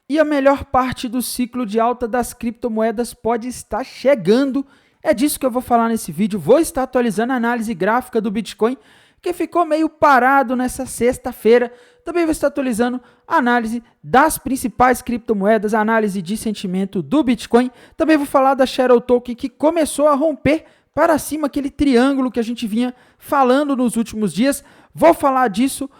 E a melhor parte do ciclo de alta das criptomoedas pode estar chegando. É disso que eu vou falar nesse vídeo. Vou estar atualizando a análise gráfica do Bitcoin, que ficou meio parado nessa sexta-feira. Também vou estar atualizando a análise das principais criptomoedas, a análise de sentimento do Bitcoin. Também vou falar da Shadow Token, que começou a romper para cima, aquele triângulo que a gente vinha falando nos últimos dias. Vou falar disso.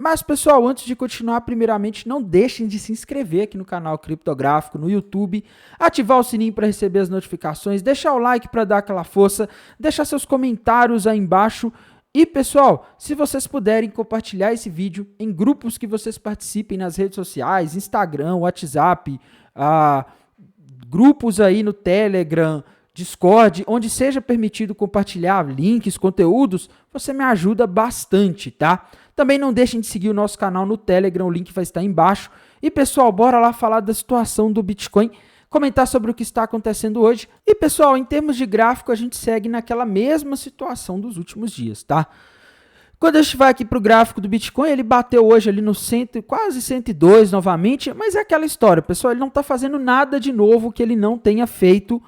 Mas, pessoal, antes de continuar, primeiramente, não deixem de se inscrever aqui no canal Criptográfico, no YouTube, ativar o sininho para receber as notificações, deixar o like para dar aquela força, deixar seus comentários aí embaixo. E, pessoal, se vocês puderem compartilhar esse vídeo em grupos que vocês participem nas redes sociais, Instagram, WhatsApp, grupos aí no Telegram, Discord, onde seja permitido compartilhar links, conteúdos, você me ajuda bastante, tá? Também não deixem de seguir o nosso canal no Telegram, o link vai estar embaixo. E, pessoal, bora lá falar da situação do Bitcoin, comentar sobre o que está acontecendo hoje. E, pessoal, em termos de gráfico, a gente segue naquela mesma situação dos últimos dias, tá? Quando a gente vai aqui para o gráfico do Bitcoin, ele bateu hoje ali no quase 102 novamente, mas é aquela história, pessoal, ele não está fazendo nada de novo que ele não tenha feito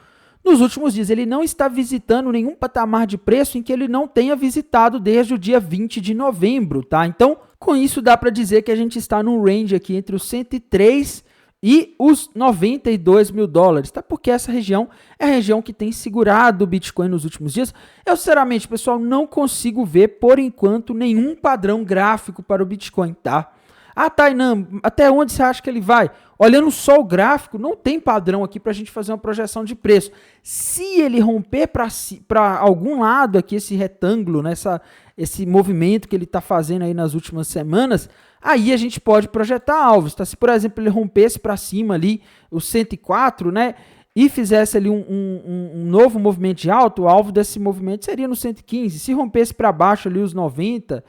nos últimos dias. Ele não está visitando nenhum patamar de preço em que ele não tenha visitado desde o dia 20 de novembro, tá? Então, com isso dá para dizer que a gente está num range aqui entre os 103 e os 92 mil dólares, tá? Porque essa região é a região que tem segurado o Bitcoin nos últimos dias. Eu, sinceramente, pessoal, não consigo ver, por enquanto, nenhum padrão gráfico para o Bitcoin, tá? Ah, Tainan, até onde você acha que ele vai? Olhando só o gráfico, não tem padrão aqui para a gente fazer uma projeção de preço. Se ele romper para algum lado aqui, esse retângulo, né, esse movimento que ele está fazendo aí nas últimas semanas, aí a gente pode projetar alvos. Tá? Se, por exemplo, ele rompesse para cima ali os 104, né, e fizesse ali um novo movimento de alta, o alvo desse movimento seria no 115. Se rompesse para baixo ali os 90...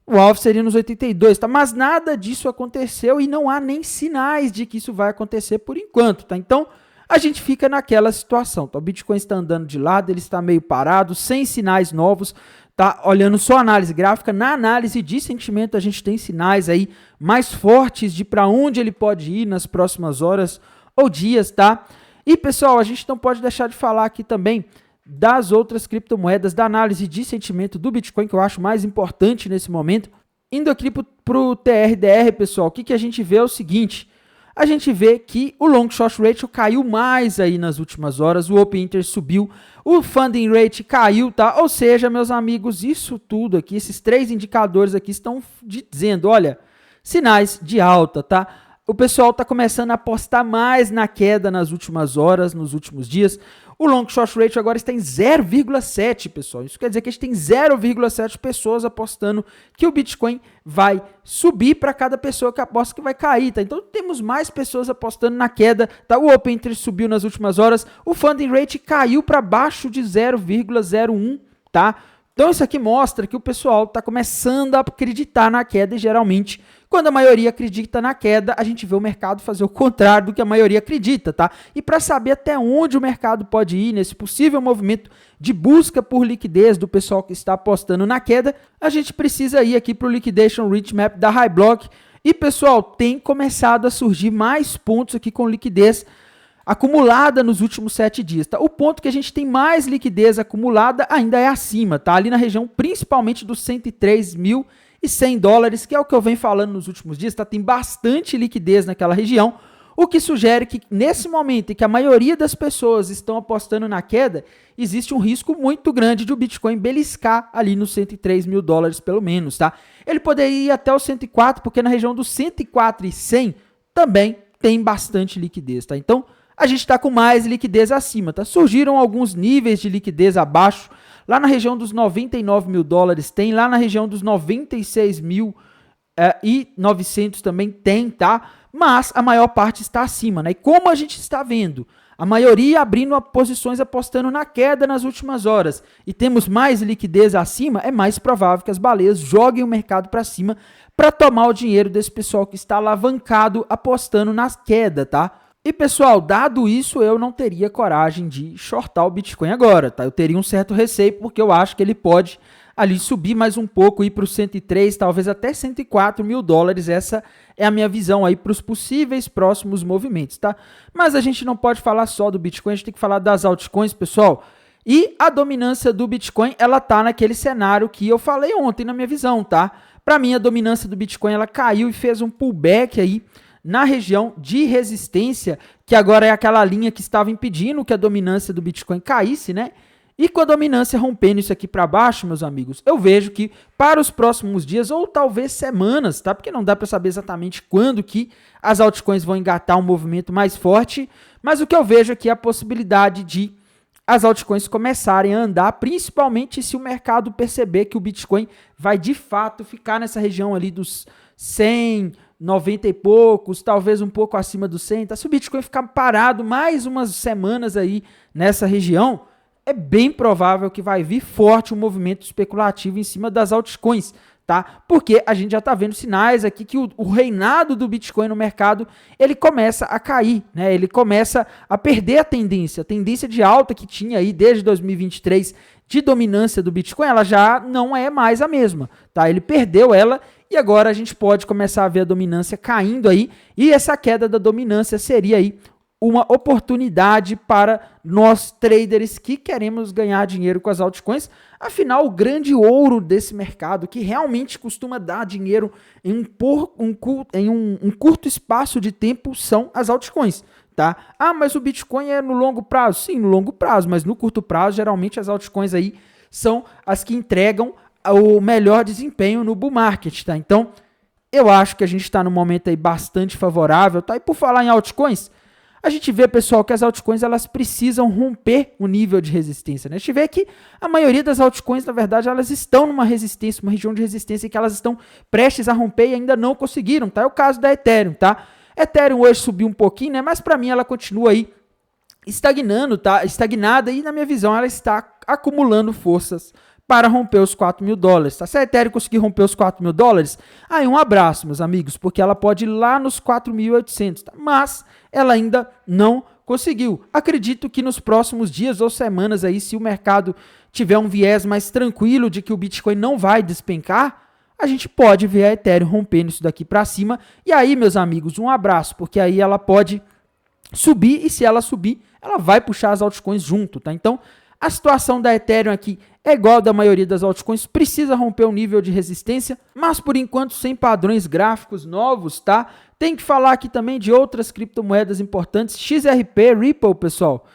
o alvo seria nos 82, tá? Mas nada disso aconteceu e não há nem sinais de que isso vai acontecer por enquanto, tá? Então, a gente fica naquela situação, tá? O Bitcoin está andando de lado, ele está meio parado, sem sinais novos, tá? Olhando só a análise gráfica, na análise de sentimento a gente tem sinais aí mais fortes de para onde ele pode ir nas próximas horas ou dias, tá? E, pessoal, a gente não pode deixar de falar aqui também das outras criptomoedas, da análise de sentimento do Bitcoin, que eu acho mais importante nesse momento. Indo aqui para o TRDR, pessoal, o que a gente vê é o seguinte, a gente vê que o Long Short Ratio caiu mais aí nas últimas horas, o Open Interest subiu, o Funding Rate caiu, tá? Ou seja, meus amigos, isso tudo aqui, esses três indicadores aqui estão dizendo, olha, sinais de alta, tá? O pessoal está começando a apostar mais na queda nas últimas horas, nos últimos dias. O Long Short Ratio agora está em 0,7, pessoal. Isso quer dizer que a gente tem 0,7 pessoas apostando que o Bitcoin vai subir para cada pessoa que aposta que vai cair, tá? Então temos mais pessoas apostando na queda, tá? O Open Interest subiu nas últimas horas, o Funding Rate caiu para baixo de 0,01, tá? Então isso aqui mostra que o pessoal está começando a acreditar na queda e geralmente, quando a maioria acredita na queda, a gente vê o mercado fazer o contrário do que a maioria acredita, tá? E para saber até onde o mercado pode ir nesse possível movimento de busca por liquidez do pessoal que está apostando na queda, a gente precisa ir aqui para o Liquidation Rate Map da HighBlock. E, pessoal, tem começado a surgir mais pontos aqui com liquidez acumulada nos últimos 7 dias, tá? O ponto que a gente tem mais liquidez acumulada ainda é acima, tá? Ali na região principalmente dos 103.100 dólares, que é o que eu venho falando nos últimos dias, tá? Tem bastante liquidez naquela região, o que sugere que nesse momento em que a maioria das pessoas estão apostando na queda, existe um risco muito grande de o Bitcoin beliscar ali nos 103 mil dólares pelo menos, tá? Ele poderia ir até os 104, porque na região dos 104.100 também tem bastante liquidez, tá? Então, a gente está com mais liquidez acima, tá? Surgiram alguns níveis de liquidez abaixo, lá na região dos 99 mil dólares tem, lá na região dos 96.900 também tem, tá? Mas a maior parte está acima, né? E como a gente está vendo, a maioria abrindo posições apostando na queda nas últimas horas e temos mais liquidez acima, é mais provável que as baleias joguem o mercado para cima para tomar o dinheiro desse pessoal que está alavancado apostando na queda, tá? E, pessoal, dado isso, eu não teria coragem de shortar o Bitcoin agora, tá? Eu teria um certo receio porque eu acho que ele pode ali subir mais um pouco, ir para os 103, talvez até 104 mil dólares. Essa é a minha visão aí para os possíveis próximos movimentos, tá? Mas a gente não pode falar só do Bitcoin, a gente tem que falar das altcoins, pessoal. E a dominância do Bitcoin, ela tá naquele cenário que eu falei ontem na minha visão, tá? Para mim, a dominância do Bitcoin, ela caiu e fez um pullback aí na região de resistência, que agora é aquela linha que estava impedindo que a dominância do Bitcoin caísse, né? E com a dominância rompendo isso aqui para baixo, meus amigos, eu vejo que para os próximos dias, ou talvez semanas, tá? Porque não dá para saber exatamente quando que as altcoins vão engatar um movimento mais forte, mas o que eu vejo aqui é a possibilidade de as altcoins começarem a andar, principalmente se o mercado perceber que o Bitcoin vai de fato ficar nessa região ali dos 100, 90 e poucos, talvez um pouco acima dos 100, tá? Se o Bitcoin ficar parado mais umas semanas aí nessa região, é bem provável que vai vir forte um movimento especulativo em cima das altcoins, tá? Porque a gente já tá vendo sinais aqui que o reinado do Bitcoin no mercado, ele começa a cair, né? Ele começa a perder a tendência de alta que tinha aí desde 2023 de dominância do Bitcoin, ela já não é mais a mesma, tá? Ele perdeu ela e agora a gente pode começar a ver a dominância caindo aí, e essa queda da dominância seria aí uma oportunidade para nós traders que queremos ganhar dinheiro com as altcoins. Afinal, o grande ouro desse mercado, que realmente costuma dar dinheiro em um curto espaço de tempo, são as altcoins, tá? Ah, mas o Bitcoin é no longo prazo? Sim, no longo prazo, mas no curto prazo, geralmente as altcoins aí são as que entregam o melhor desempenho no bull market, tá? Então, eu acho que a gente está num momento aí bastante favorável, tá? E por falar em altcoins, a gente vê, pessoal, que as altcoins elas precisam romper o nível de resistência, né? A gente vê que a maioria das altcoins, na verdade, elas estão numa resistência, uma região de resistência que elas estão prestes a romper e ainda não conseguiram, tá? É o caso da Ethereum, tá? Ethereum hoje subiu um pouquinho, né? Mas para mim ela continua aí estagnando, tá? Estagnada, e na minha visão ela está acumulando forças para romper os 4 mil dólares, tá? Se a Ethereum conseguir romper os 4 mil dólares, aí um abraço, meus amigos, porque ela pode ir lá nos 4.800, tá? Mas ela ainda não conseguiu. Acredito que nos próximos dias ou semanas aí, se o mercado tiver um viés mais tranquilo de que o Bitcoin não vai despencar, a gente pode ver a Ethereum rompendo isso daqui para cima. E aí, meus amigos, um abraço, porque aí ela pode subir, e se ela subir, ela vai puxar as altcoins junto, tá? Então, a situação da Ethereum aqui é igual a da maioria das altcoins, precisa romper o nível de resistência, mas por enquanto sem padrões gráficos novos, tá? Tem que falar aqui também de outras criptomoedas importantes, XRP, Ripple, pessoal.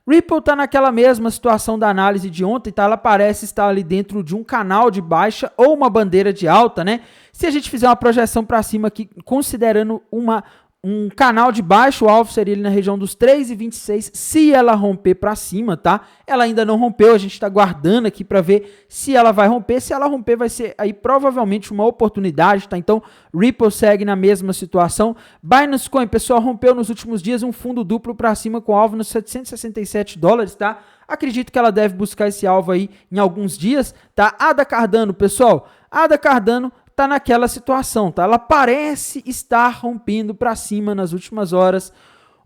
Ripple tá naquela mesma situação da análise de ontem, tá? Ela parece estar ali dentro de um canal de baixa ou uma bandeira de alta, né? Se a gente fizer uma projeção para cima aqui, considerando um canal de baixo, o alvo seria ali na região dos 3,26, se ela romper para cima, tá? Ela ainda não rompeu, a gente está guardando aqui para ver se ela vai romper. Se ela romper, vai ser aí provavelmente uma oportunidade, tá? Então, Ripple segue na mesma situação. Binance Coin, pessoal, rompeu nos últimos dias um fundo duplo para cima com alvo nos 767 dólares, tá? Acredito que ela deve buscar esse alvo aí em alguns dias, tá? ADA Cardano, pessoal, ADA Cardano tá naquela situação, tá? Ela parece estar rompendo para cima nas últimas horas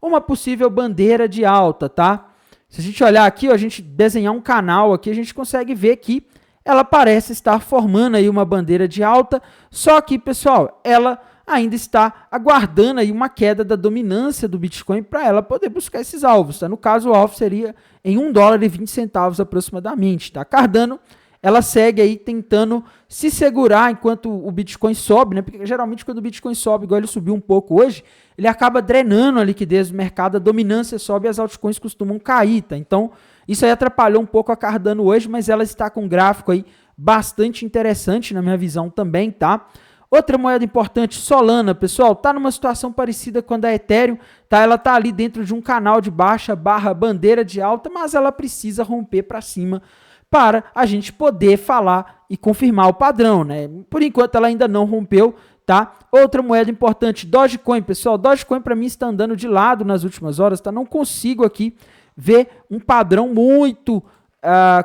uma possível bandeira de alta, tá? Se a gente olhar aqui, ó, a gente desenhar um canal aqui, a gente consegue ver que ela parece estar formando aí uma bandeira de alta, só que, pessoal, ela ainda está aguardando aí uma queda da dominância do Bitcoin para ela poder buscar esses alvos, tá? No caso, o alvo seria em $1,20 aproximadamente, tá? Cardano, ela segue aí tentando se segurar enquanto o Bitcoin sobe, né? Porque geralmente quando o Bitcoin sobe, igual ele subiu um pouco hoje, ele acaba drenando a liquidez do mercado, a dominância sobe e as altcoins costumam cair, tá? Então, isso aí atrapalhou um pouco a Cardano hoje, mas ela está com um gráfico aí bastante interessante na minha visão também, tá? Outra moeda importante, Solana, pessoal, tá numa situação parecida com a da Ethereum, tá? Ela tá ali dentro de um canal de baixa barra bandeira de alta, mas ela precisa romper para cima para a gente poder falar e confirmar o padrão, né? Por enquanto ela ainda não rompeu, tá? Outra moeda importante, Dogecoin, pessoal. Dogecoin para mim está andando de lado nas últimas horas, tá? Não consigo aqui ver um padrão muito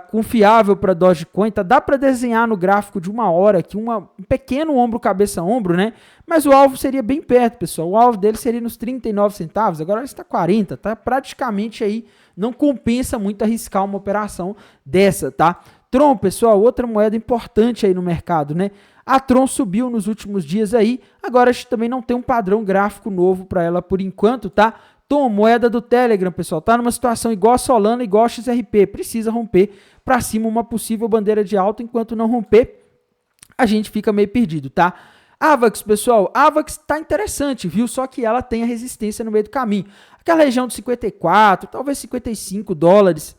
confiável para Dogecoin, tá? Dá para desenhar no gráfico de uma hora aqui um pequeno ombro, cabeça, ombro, né? Mas o alvo seria bem perto, pessoal. O alvo dele seria nos 39 centavos, agora ele está 40, tá? Praticamente aí não compensa muito arriscar uma operação dessa, tá? Tron, pessoal, outra moeda importante aí no mercado, né? A Tron subiu nos últimos dias aí, agora a gente também não tem um padrão gráfico novo para ela por enquanto, tá? Tom, moeda do Telegram, pessoal, tá numa situação igual a Solana, igual a XRP, precisa romper para cima uma possível bandeira de alta, enquanto não romper, a gente fica meio perdido, tá? AVAX, pessoal, AVAX tá interessante, viu? Só que ela tem a resistência no meio do caminho. Aquela região de 54, talvez 55 dólares,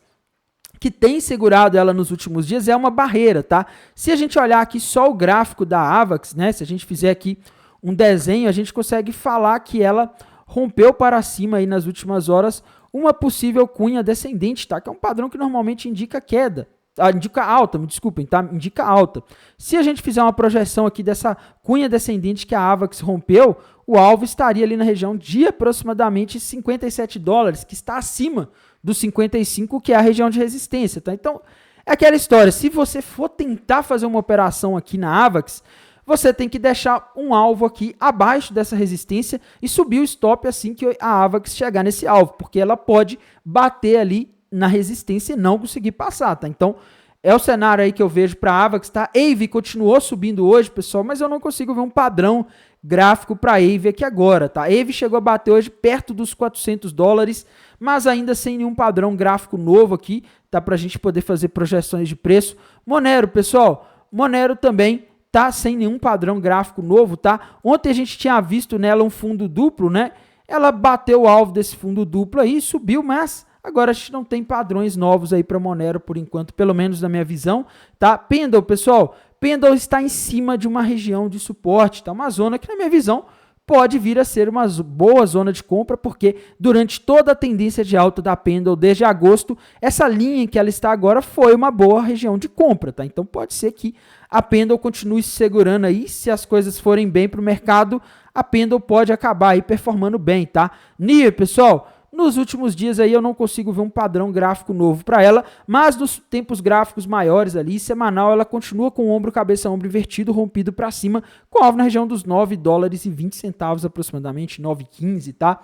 que tem segurado ela nos últimos dias, é uma barreira, tá? Se a gente olhar aqui só o gráfico da AVAX, né? Se a gente fizer aqui um desenho, a gente consegue falar que ela rompeu para cima aí nas últimas horas uma possível cunha descendente, tá? Que é um padrão que normalmente indica queda. Indica alta, me desculpem, tá? Indica alta. Se a gente fizer uma projeção aqui dessa cunha descendente que a AVAX rompeu, o alvo estaria ali na região de aproximadamente 57 dólares, que está acima dos 55, que é a região de resistência, tá? Então, é aquela história, se você for tentar fazer uma operação aqui na AVAX, você tem que deixar um alvo aqui abaixo dessa resistência e subir o stop assim que a AVAX chegar nesse alvo, porque ela pode bater ali na resistência e não conseguir passar, tá? Então, é o cenário aí que eu vejo para a AVAX, tá? AVE continuou subindo hoje, pessoal, mas eu não consigo ver um padrão gráfico para a AVE aqui agora, tá? A AVE chegou a bater hoje perto dos 400 dólares, mas ainda sem nenhum padrão gráfico novo aqui, tá? Para a gente poder fazer projeções de preço. Monero, pessoal, Monero também tá sem nenhum padrão gráfico novo, tá? Ontem a gente tinha visto nela um fundo duplo, né? Ela bateu o alvo desse fundo duplo aí, subiu, mas agora a gente não tem padrões novos aí para Monero por enquanto, pelo menos na minha visão, tá? Pendle, pessoal, Pendle está em cima de uma região de suporte, tá? Uma zona que na minha visão pode vir a ser uma boa zona de compra, porque durante toda a tendência de alta da Pendle desde agosto, essa linha em que ela está agora foi uma boa região de compra, tá? Então pode ser que a Pendle continue se segurando aí, se as coisas forem bem para o mercado, a Pendle pode acabar aí performando bem, tá? NIR, pessoal, nos últimos dias aí eu não consigo ver um padrão gráfico novo para ela, mas nos tempos gráficos maiores ali, semanal, ela continua com o ombro, cabeça, ombro invertido, rompido para cima, com alvo na região dos 9 dólares e 20 centavos aproximadamente, 9,15, tá?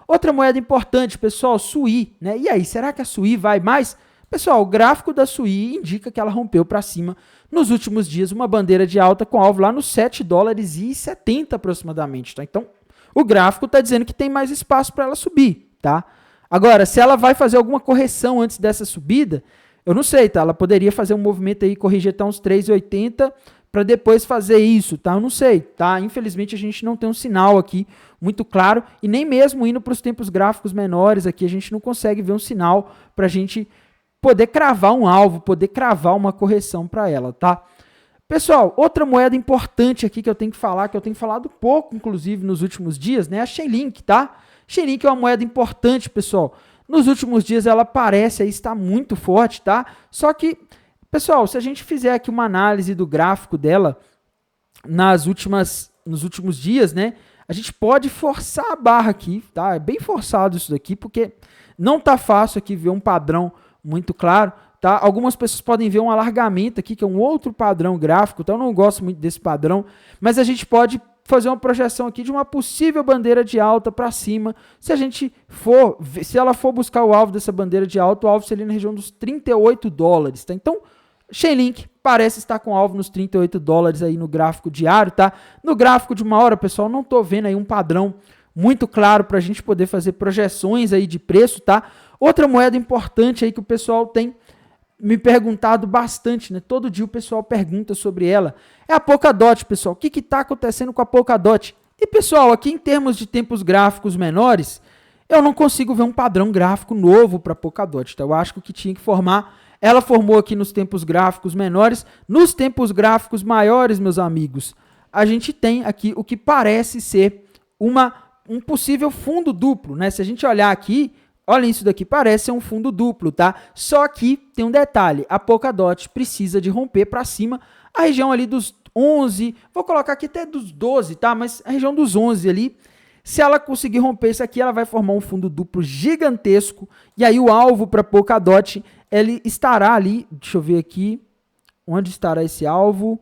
Outra moeda importante, pessoal, SUI, né? E aí, será que a SUI vai mais? Pessoal, o gráfico da SUI indica que ela rompeu para cima nos últimos dias uma bandeira de alta com alvo lá nos 7 dólares e 70 aproximadamente, tá? Então, o gráfico está dizendo que tem mais espaço para ela subir, tá? Agora, se ela vai fazer alguma correção antes dessa subida, eu não sei, tá? Ela poderia fazer um movimento aí, corrigir até uns 3,80 para depois fazer isso, tá? Eu não sei, tá? Infelizmente a gente não tem um sinal aqui muito claro e nem mesmo indo para os tempos gráficos menores aqui a gente não consegue ver um sinal para a gente poder cravar um alvo, poder cravar uma correção para ela, tá? Pessoal, outra moeda importante aqui que eu tenho que falar, que eu tenho falado pouco, inclusive, nos últimos dias, né? A Chainlink, tá? Chainlink é uma moeda importante, pessoal. Nos últimos dias ela parece aí estar muito forte, tá? Só que, pessoal, se a gente fizer aqui uma análise do gráfico dela nos últimos dias, né? A gente pode forçar a barra aqui, tá? É bem forçado isso daqui, porque não tá fácil aqui ver um padrão muito claro, tá? Algumas pessoas podem ver um alargamento aqui, que é um outro padrão gráfico, então eu não gosto muito desse padrão, mas a gente pode fazer uma projeção aqui de uma possível bandeira de alta para cima, se ela for buscar o alvo dessa bandeira de alta, o alvo seria na região dos 38 dólares, tá? Então, Chainlink parece estar com alvo nos 38 dólares aí no gráfico diário, tá? No gráfico de uma hora, pessoal, não tô vendo aí um padrão muito claro para a gente poder fazer projeções aí de preço, tá? Outra moeda importante aí que o pessoal tem me perguntado bastante, né? Todo dia o pessoal pergunta sobre ela. É a Polkadot, pessoal. O que está acontecendo com a Polkadot? E, pessoal, aqui em termos de tempos gráficos menores, eu não consigo ver um padrão gráfico novo para a Polkadot, tá? Eu acho que o que tinha que formar, ela formou aqui nos tempos gráficos menores. Nos tempos gráficos maiores, meus amigos, a gente tem aqui o que parece ser um possível fundo duplo, né? Se a gente olhar aqui, olha isso daqui, parece ser um fundo duplo, tá? Só que tem um detalhe, a Polkadot precisa de romper para cima a região ali dos 11, vou colocar aqui até dos 12, tá? Mas a região dos 11 ali, se ela conseguir romper isso aqui, ela vai formar um fundo duplo gigantesco, e aí o alvo para Polkadot, ele estará ali, deixa eu ver aqui, onde estará esse alvo?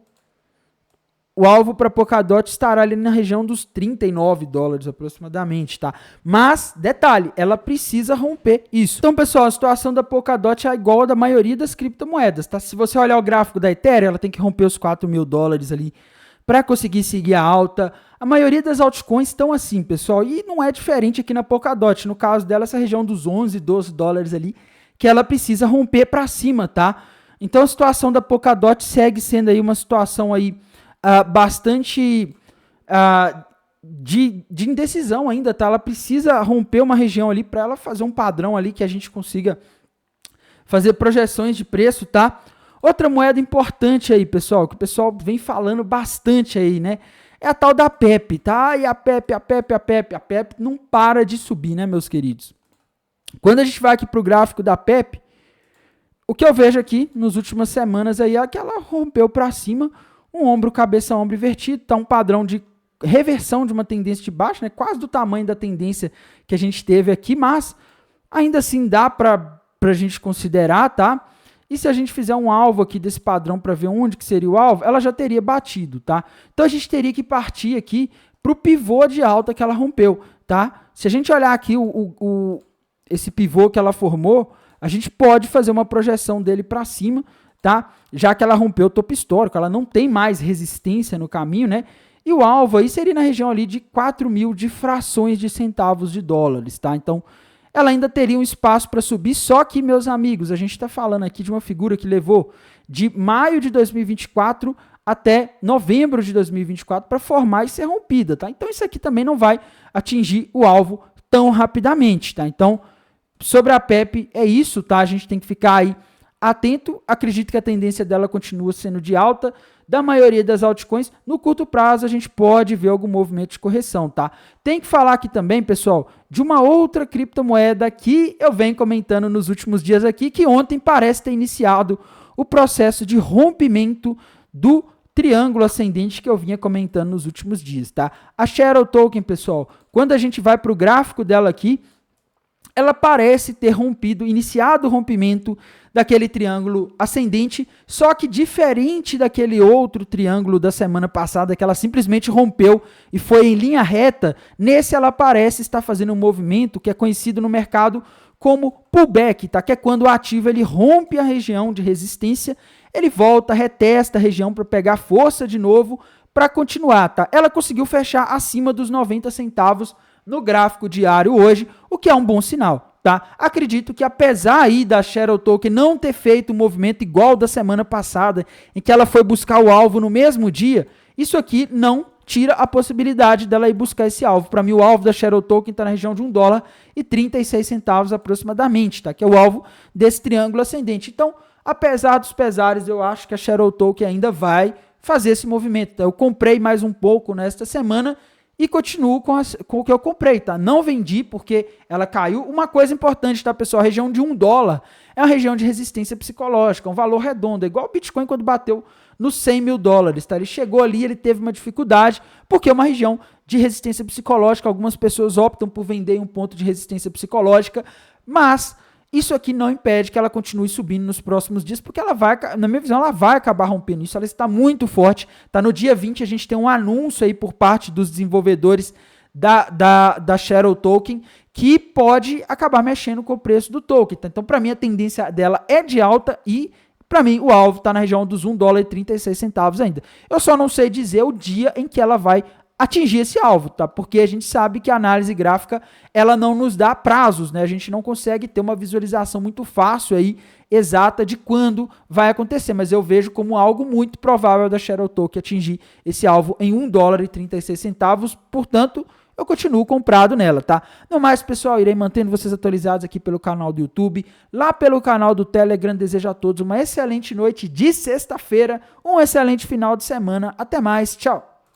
o alvo para Polkadot estará ali na região dos 39 dólares aproximadamente, tá? Mas, detalhe, ela precisa romper isso. Então, pessoal, a situação da Polkadot é igual a da maioria das criptomoedas, tá? Se você olhar o gráfico da Ethereum, ela tem que romper os 4 mil dólares ali para conseguir seguir a alta. A maioria das altcoins estão assim, pessoal, e não é diferente aqui na Polkadot. No caso dela, essa região dos 11, 12 dólares ali, que ela precisa romper para cima, tá? Então, a situação da Polkadot segue sendo aí uma situação aí bastante de indecisão ainda, tá? Ela precisa romper uma região ali para ela fazer um padrão ali que a gente consiga fazer projeções de preço, tá? Outra moeda importante aí, pessoal, que o pessoal vem falando bastante aí, né? É a tal da PEP, tá? E a PEP não para de subir, né, meus queridos? Quando a gente vai aqui para o gráfico da PEP, o que eu vejo aqui nas últimas semanas aí é que ela rompeu para cima, um ombro, cabeça, ombro invertido, tá um padrão de reversão de uma tendência de baixo, né? Quase do tamanho da tendência que a gente teve aqui, mas ainda assim dá para a gente considerar, tá? E se a gente fizer um alvo aqui desse padrão para ver onde que seria o alvo, ela já teria batido, tá? Então a gente teria que partir aqui para o pivô de alta que ela rompeu, tá? Se a gente olhar aqui esse pivô que ela formou, a gente pode fazer uma projeção dele para cima, tá? Já que ela rompeu o topo histórico, ela não tem mais resistência no caminho, né? E o alvo aí seria na região ali de 4 mil de frações de centavos de dólares, tá? Então, ela ainda teria um espaço para subir, só que, meus amigos, a gente está falando aqui de uma figura que levou de maio de 2024 até novembro de 2024 para formar e ser rompida, tá? Então, isso aqui também não vai atingir o alvo tão rapidamente, tá? Então, sobre a PEP é isso, tá? A gente tem que ficar aí atento. Acredito que a tendência dela continua sendo de alta. Da maioria das altcoins, no curto prazo a gente pode ver algum movimento de correção, tá? Tem que falar aqui também, pessoal, de uma outra criptomoeda que eu venho comentando nos últimos dias aqui, que ontem parece ter iniciado o processo de rompimento do triângulo ascendente que eu vinha comentando nos últimos dias, tá? A Shadow Token, pessoal, quando a gente vai para o gráfico dela aqui, ela parece ter iniciado o rompimento daquele triângulo ascendente, só que diferente daquele outro triângulo da semana passada, que ela simplesmente rompeu e foi em linha reta, nesse ela parece estar fazendo um movimento que é conhecido no mercado como pullback, tá? Que é quando o ativo ele rompe a região de resistência, ele volta, retesta a região para pegar força de novo para continuar, tá? Ela conseguiu fechar acima dos 90 centavos no gráfico diário hoje, o que é um bom sinal, tá? Acredito que apesar aí da Shadow Token não ter feito um movimento igual da semana passada, em que ela foi buscar o alvo no mesmo dia, isso aqui não tira a possibilidade dela ir buscar esse alvo. Para mim, o alvo da Shadow Token está na região de $1,36 aproximadamente, tá? Que é o alvo desse triângulo ascendente. Então, apesar dos pesares, eu acho que a Shadow Token ainda vai fazer esse movimento, tá? Eu comprei mais um pouco nesta semana e continuo com o que eu comprei, tá? Não vendi porque ela caiu. Uma coisa importante, tá, pessoal? A região de $1 é uma região de resistência psicológica, um valor redondo, é igual o Bitcoin quando bateu nos 100 mil dólares, tá? Ele chegou ali, ele teve uma dificuldade, porque é uma região de resistência psicológica. Algumas pessoas optam por vender em um ponto de resistência psicológica, mas isso aqui não impede que ela continue subindo nos próximos dias, porque ela vai, na minha visão, ela vai acabar rompendo isso. Ela está muito forte. Tá? No dia 20, a gente tem um anúncio aí por parte dos desenvolvedores da Shadow Token, que pode acabar mexendo com o preço do token. Tá? Então, para mim, a tendência dela é de alta e, para mim, o alvo está na região dos $1,36 ainda. Eu só não sei dizer o dia em que ela vai atingir esse alvo, tá? Porque a gente sabe que a análise gráfica, ela não nos dá prazos, né? A gente não consegue ter uma visualização muito fácil aí, exata de quando vai acontecer, mas eu vejo como algo muito provável da Shadow Token atingir esse alvo em $1,36, portanto, eu continuo comprado nela, tá? No mais, pessoal, irei mantendo vocês atualizados aqui pelo canal do YouTube, lá pelo canal do Telegram. Desejo a todos uma excelente noite de sexta-feira, um excelente final de semana. Até mais, tchau!